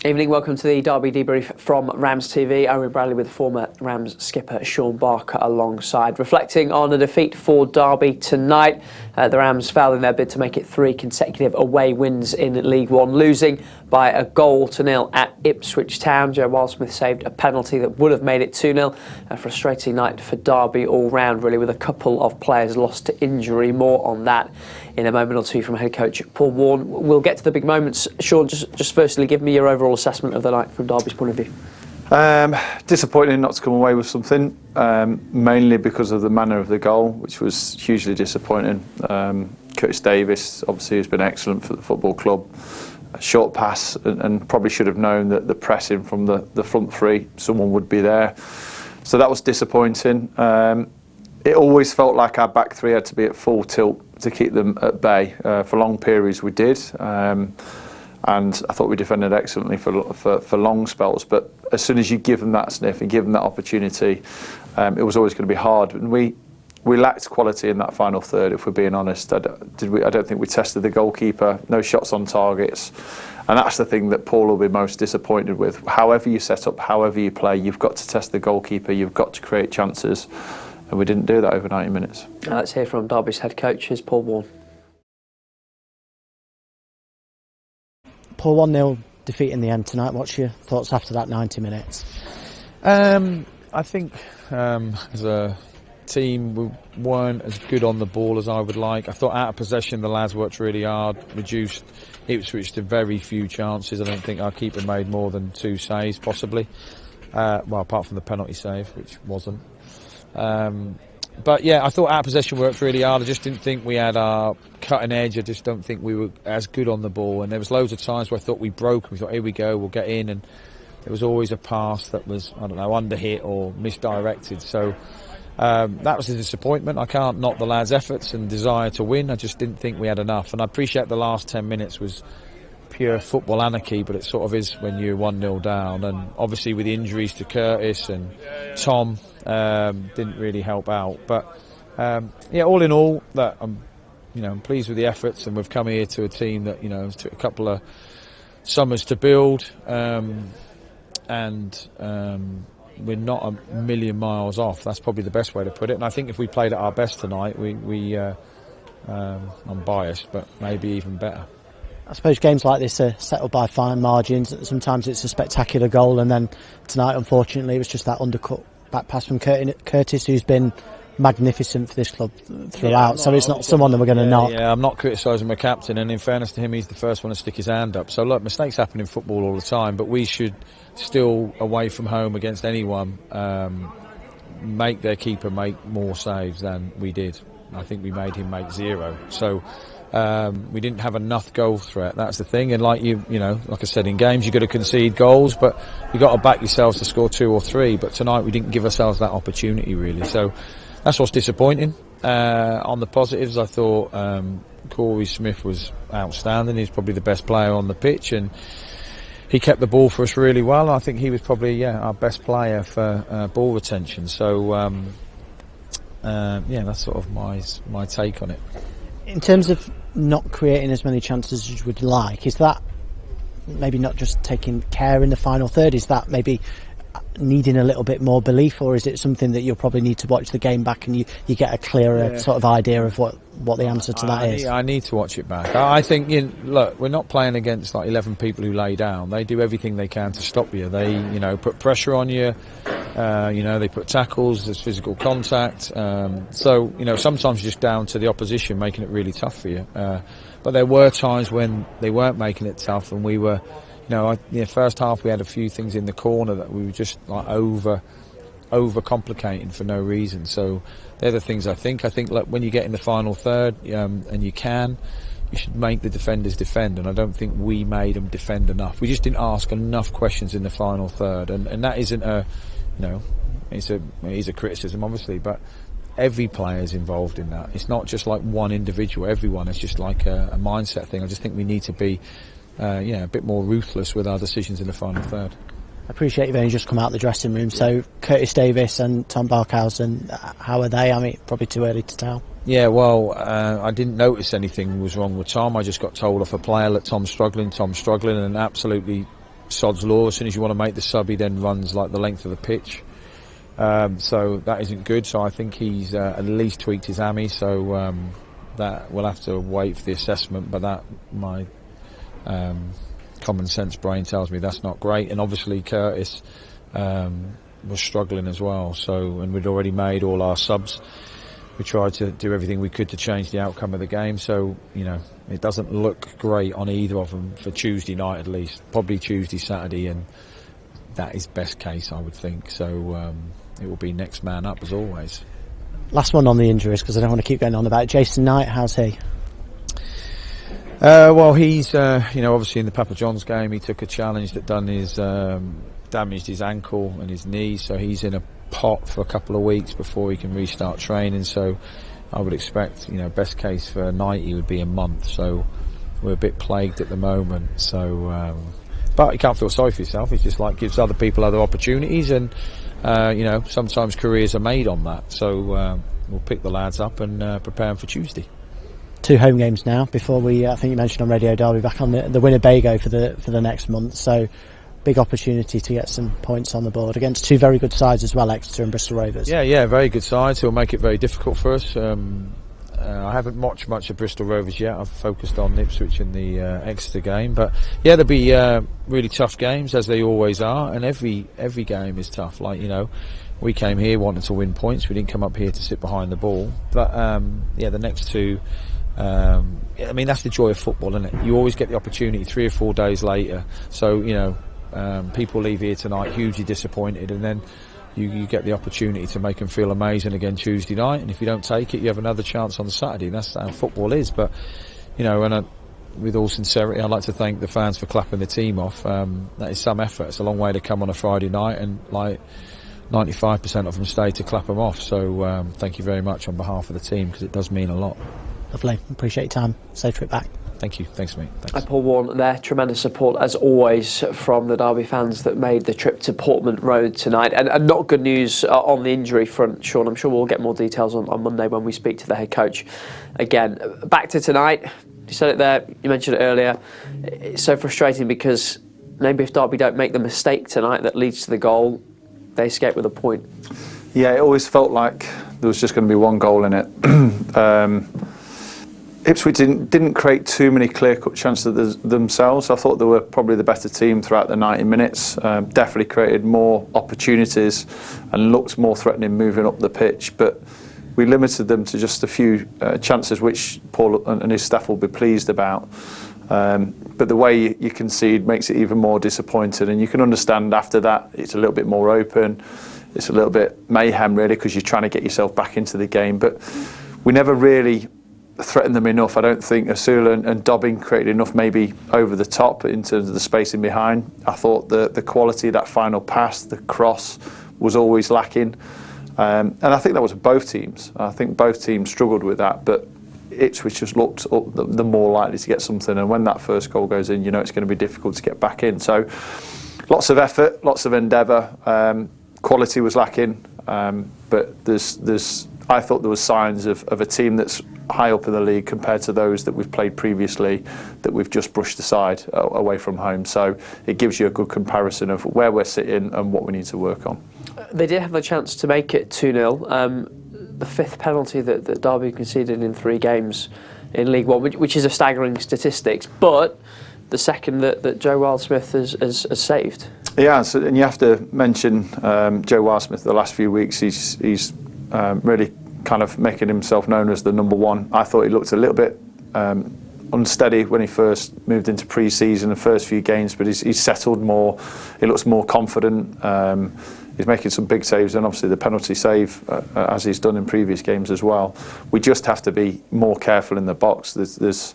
Evening, welcome to the Derby debrief from RamsTV. Owen Bradley with former Rams skipper Shaun alongside. Reflecting on a defeat for Derby tonight, the Rams failed in their bid to make it 3 consecutive away wins in League One, losing by a 1-0 at Ipswich Town. Joe Wildsmith saved a penalty that would have made it 2-0. A frustrating night for Derby all round, really, with a couple of players lost to injury. More on that in a moment or two from head coach Paul Warne. We'll get to the big moments. Shaun, just firstly, give me your overall assessment of the night from Derby's point of view. Disappointing not to come away with something, mainly because of the manner of the goal, which was hugely disappointing. Curtis Davies obviously has been excellent for the football club. A short pass, and probably should have known that the pressing from the front three, someone would be there. So that was disappointing. It always felt like our back three had to be at full tilt to keep them at bay. For long periods we did. And I thought we defended excellently for long spells. But as soon as you give them that sniff and give them that opportunity, it was always going to be hard. And we lacked quality in that final third, if we're being honest. I don't think we tested the goalkeeper. No shots on targets. And that's the thing that Paul will be most disappointed with. However you set up, however you play, you've got to test the goalkeeper. You've got to create chances. And we didn't do that over 90 minutes. Let's hear from Derby's head coach, here's Paul Warne. Paul, 1-0 defeat in the end tonight. What's your thoughts after that 90 minutes? I think as a team we weren't as good on the ball as I would like. I thought out of possession the lads worked really hard, reduced Ipswich to very few chances. I don't think our keeper made more than 2 saves possibly. Well, apart from the penalty save, which wasn't. But yeah, I thought our possession worked really hard. I just didn't think we had our cutting edge. I just don't think we were as good on the ball. And there was loads of times where I thought we broke. We thought, here we go, we'll get in. And there was always a pass that was, I don't know, underhit or misdirected. So that was a disappointment. I can't knock the lads' efforts and desire to win. I just didn't think we had enough. And I appreciate the last 10 minutes was pure football anarchy, but it sort of is when you're 1-0 down. And obviously with the injuries to Curtis and Tom, didn't really help out. But yeah, all in all, that I'm pleased with the efforts, and we've come here to a team that took a couple of summers to build, and we're not a million miles off. That's probably the best way to put it. And I think if we played at our best tonight, I'm biased, but maybe even better. I suppose games like this are settled by fine margins. Sometimes it's a spectacular goal, and then tonight, unfortunately, it was just that undercut back pass from Curtis, who's been magnificent for this club throughout. So it's not someone that we're going to knock. Yeah, I'm not criticising my captain, and in fairness to him, he's the first one to stick his hand up. So look, mistakes happen in football all the time, but we should still, away from home against anyone, make their keeper make more saves than we did. I think we made him make 0. So we didn't have enough goal threat. That's the thing. And like like I said, in games you've got to concede goals, but you've got to back yourselves to score 2 or 3. But tonight we didn't give ourselves that opportunity really. So that's what's disappointing. On the positives, I thought Corey Smith was outstanding. He's probably the best player on the pitch, and he kept the ball for us really well. I think he was probably our best player for ball retention. So that's sort of my take on it. In terms of not creating as many chances as you would like, is that maybe not just taking care in the final third? Is that maybe needing a little bit more belief, or is it something that you'll probably need to watch the game back and you get a clearer sort of idea of what the answer to that is? I need to watch it back. I think, look, we're not playing against like 11 people who lay down. They do everything they can to stop you. They, put pressure on you. They put tackles, there's physical contact. So sometimes you're just down to the opposition making it really tough for you. But there were times when they weren't making it tough, and we were, first half we had a few things in the corner that we were just like over complicating for no reason. So they're the things I think. Like when you get in the final third, and you should make the defenders defend, and I don't think we made them defend enough. We just didn't ask enough questions in the final third, and that isn't it's a criticism obviously, but every player is involved in that. It's not just like one individual. Everyone is just like a mindset thing. I just think we need to be a bit more ruthless with our decisions in the final third. I appreciate you've only just come out of the dressing room. So Curtis Davies and Tom Barkhausen, how are they? I mean, probably too early to tell. Yeah, well, I didn't notice anything was wrong with Tom. I just got told off a player that Tom's struggling, and absolutely sod's law. As soon as you want to make the sub, he then runs like the length of the pitch. So that isn't good. So I think he's at least tweaked his hammy. So that we'll have to wait for the assessment. But that my common sense brain tells me that's not great. And obviously Curtis was struggling as well. So, and we'd already made all our subs. We tried to do everything we could to change the outcome of the game. So, you know, it doesn't look great on either of them for Tuesday night at least. Probably Tuesday, Saturday, and that is best case, I would think. So it will be next man up as always. Last one on the injuries, because I don't want to keep going on about it. Jason Knight, how's he? Well, he's, you know, obviously in the Papa John's game, he took a challenge that damaged his ankle and his knee, so he's in a pot for a couple of weeks before he can restart training. So I would expect, you know, best case for Knight, he would be a month. So we're a bit plagued at the moment. So, but you can't feel sorry for yourself. It's just like gives other people other opportunities, and you know, sometimes careers are made on that. So we'll pick the lads up and prepare them for Tuesday. 2 home games now before we, I think you mentioned on Radio Derby, back on the Winnebago for the next month. So big opportunity to get some points on the board against 2 very good sides as well, Exeter and Bristol Rovers. Yeah, very good sides. Who'll make it very difficult for us. I haven't watched much of Bristol Rovers yet. I've focused on Ipswich in the Exeter game, but yeah, there'll be really tough games, as they always are, and every game is tough. Like, you know, we came here wanting to win points. We didn't come up here to sit behind the ball. But yeah, the next 2. I mean, that's the joy of football, isn't it? You always get the opportunity 3 or 4 days later. So, you know, people leave here tonight hugely disappointed, and then you get the opportunity to make them feel amazing again Tuesday night. And if you don't take it, you have another chance on Saturday. That's how football is. But, you know, and with all sincerity, I'd like to thank the fans for clapping the team off. That is some effort. It's a long way to come on a Friday night, and like 95% of them stayed to clap them off. So thank you very much on behalf of the team, because it does mean a lot. Lovely. Appreciate your time. Safe trip back. Thank you. Thanks, mate. Thanks. Paul Warne there. Tremendous support, as always, from the Derby fans that made the trip to Portman Road tonight. And not good news on the injury front, Shaun. I'm sure we'll get more details on Monday when we speak to the head coach again. Back to tonight. You said it there. You mentioned it earlier. It's so frustrating because maybe if Derby don't make the mistake tonight that leads to the goal, they escape with a point. Yeah, it always felt like there was just going to be one goal in it. Ipswich didn't create too many clear-cut chances themselves. I thought they were probably the better team throughout the 90 minutes. Definitely created more opportunities and looked more threatening moving up the pitch. But we limited them to just a few chances, which Paul and his staff will be pleased about. But the way you concede makes it even more disappointing. And you can understand after that it's a little bit more open. It's a little bit mayhem, really, because you're trying to get yourself back into the game. But we never really threatened them enough. I don't think Asula and Dobbin created enough, maybe over the top in terms of the spacing behind. I thought the quality of that final pass, the cross, was always lacking. And I think that was both teams. I think both teams struggled with that, but Ipswich just looked the more likely to get something. And when that first goal goes in, you know it's going to be difficult to get back in. So lots of effort, lots of endeavour. Quality was lacking, but I thought there was signs of a team that's high up in the league compared to those that we've played previously that we've just brushed aside away from home. So it gives you a good comparison of where we're sitting and what we need to work on. They did have the chance to make it 2-0. The 5th penalty that Derby conceded in 3 games in League One, which is a staggering statistics, but the second that Joe Wildsmith has saved. Yeah, and you have to mention Joe Wildsmith. The last few weeks, he's really kind of making himself known as the number 1. I thought he looked a little bit unsteady when he first moved into pre-season, the first few games, but he's settled more. He looks more confident. He's making some big saves, and obviously the penalty save, as he's done in previous games as well. We just have to be more careful in the box. There's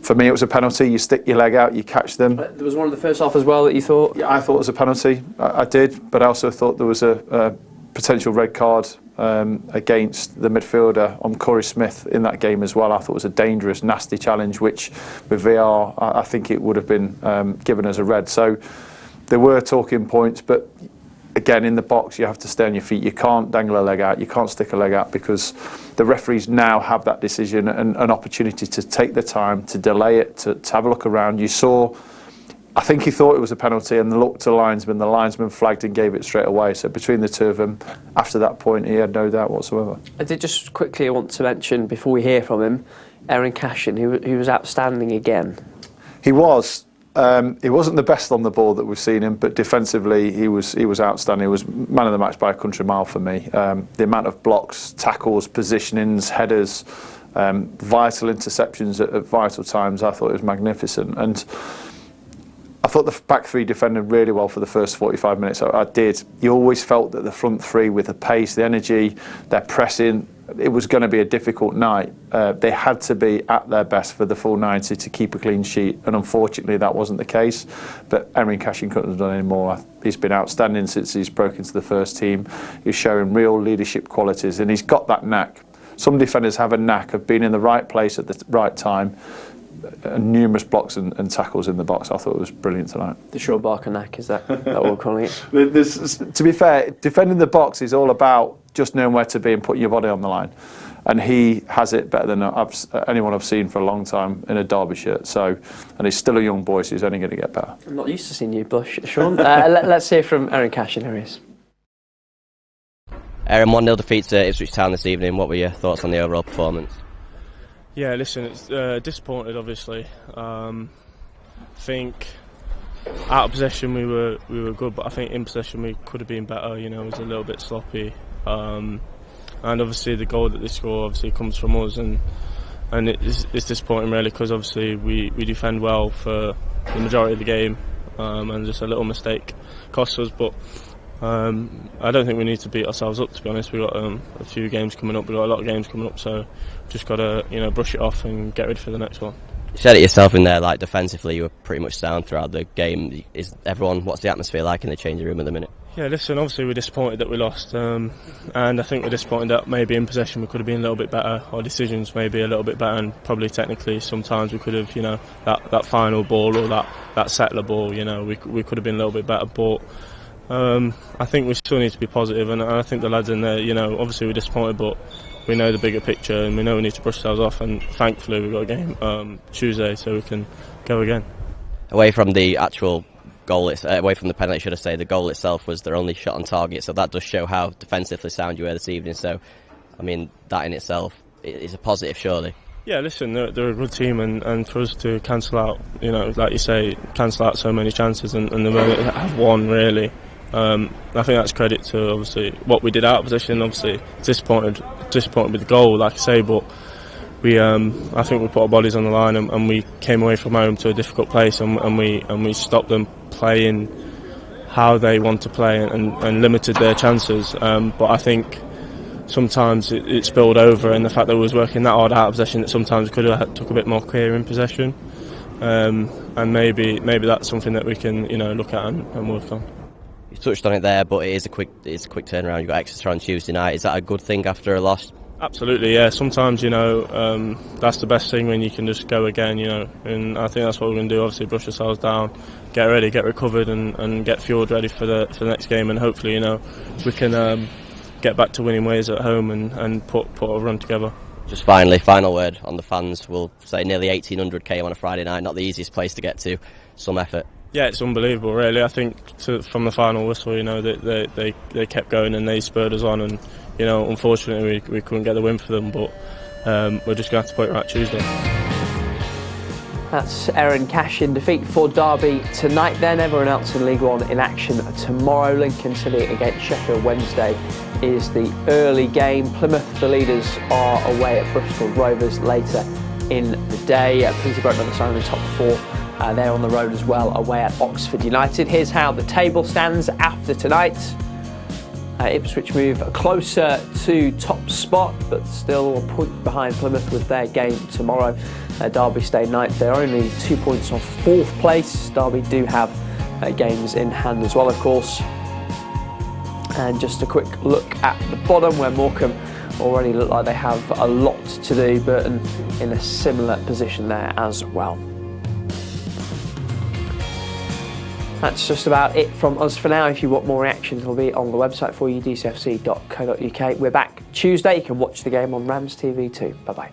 for me, it was a penalty. You stick your leg out, you catch them. There was one in the first half as well that you thought? Yeah, I thought it was a penalty. I did, but I also thought there was a potential red card against the midfielder on Corey Smith in that game as well. I thought it was a dangerous, nasty challenge, which with VAR, I think it would have been given as a red. So there were talking points, but again, in the box, you have to stay on your feet. You can't dangle a leg out. You can't stick a leg out, because the referees now have that decision and an opportunity to take the time to delay it, to have a look around. You saw I think he thought it was a penalty and looked to the linesman flagged and gave it straight away. So between the two of them, after that point, he had no doubt whatsoever. I did just quickly want to mention, before we hear from him, Eiran Cashin, who was outstanding again. He was. He wasn't the best on the ball that we've seen him, but defensively he was outstanding. He was man of the match by a country mile for me. The amount of blocks, tackles, positionings, headers, vital interceptions at vital times, I thought it was magnificent. And I thought the back three defended really well for the first 45 minutes. I did. You always felt that the front three, with the pace, the energy, their pressing, it was going to be a difficult night. They had to be at their best for the full 90 to keep a clean sheet, and unfortunately that wasn't the case. But Eiran Cashin couldn't have done any more. He's been outstanding since he's broken into the first team. He's showing real leadership qualities, and he's got that knack. Some defenders have a knack of being in the right place at the right time, and numerous blocks and tackles in the box. I thought it was brilliant tonight. The Shaun Barker knack, is that what we're calling it? To be fair, defending the box is all about just knowing where to be and putting your body on the line. And he has it better than anyone I've seen for a long time in a Derby shirt. So, and he's still a young boy, so he's only going to get better. I'm not used to seeing you blush, Shaun. Let's hear from Eiran Cashin. Here he is. Eiran, 1-0 defeat to Ipswich Town this evening. What were your thoughts on the overall performance? Yeah, listen, it's disappointed, obviously. I think out of possession we were good, but I think in possession we could have been better. You know, it was a little bit sloppy, and obviously the goal that they score obviously comes from us, and it's disappointing really, because obviously we defend well for the majority of the game, and just a little mistake cost us. But I don't think we need to beat ourselves up, to be honest. We've got a few games coming up, we've got a lot of games coming up, so just got to brush it off and get ready for the next one. You said it yourself in there, like defensively you were pretty much sound throughout the game. What's the atmosphere like in the changing room at the minute? Yeah, listen, obviously we're disappointed that we lost, and I think we're disappointed that maybe in possession we could have been a little bit better, our decisions maybe a little bit better, and probably technically sometimes we could have, that final ball or that settler ball, we could have been a little bit better, but I think we still need to be positive, and I think the lads in there, obviously we're disappointed, but we know the bigger picture and we know we need to brush ourselves off, and thankfully we've got a game Tuesday so we can go again. Away from the actual goal, away from the penalty, should I say, the goal itself was their only shot on target, so that does show how defensively sound you were this evening. So, I mean, that in itself is a positive, surely. Yeah, listen, they're a good team, and for us to cancel out, like you say, cancel out so many chances and the moment have won, really. I think that's credit to obviously what we did out of position. Obviously, disappointed with the goal, like I say, but I think we put our bodies on the line, and we came away from home to a difficult place, and we stopped them playing how they want to play and limited their chances. But I think sometimes it spilled over, and the fact that we was working that hard out of possession, that sometimes we could have took a bit more clear in possession, and maybe that's something that we can look at and work on. You touched on it there, but it's a quick turnaround. You've got Exeter on Tuesday night. Is that a good thing after a loss? Absolutely, yeah. Sometimes, that's the best thing, when you can just go again, and I think that's what we're going to do. Obviously, brush ourselves down, get ready, get recovered, and get fueled ready for the next game, and hopefully, we can get back to winning ways at home and put a run together. Just finally, final word on the fans. We'll say nearly 1,800 km on a Friday night, not the easiest place to get to. Some effort. Yeah, it's unbelievable, really. I think from the final whistle, they kept going and they spurred us on, and unfortunately we couldn't get the win for them, but we're just going to have to put it right Tuesday. That's Eiran Cashin defeat for Derby tonight. Then everyone else in League One in action tomorrow. Lincoln City against Sheffield Wednesday is the early game. Plymouth, the leaders, are away at Bristol Rovers later in the day. Peterborough on the side of the top four. They're on the road as well, away at Oxford United. Here's how the table stands after tonight. Ipswich move closer to top spot, but still a point behind Plymouth with their game tomorrow. Derby stay ninth. They're only 2 points off fourth place. Derby do have games in hand as well, of course. And just a quick look at the bottom, where Morecambe already look like they have a lot to do, Burton in a similar position there as well. That's just about it from us for now. If you want more reactions, it'll be on the website for you, dcfc.co.uk. We're back Tuesday. You can watch the game on RamsTV too. Bye-bye.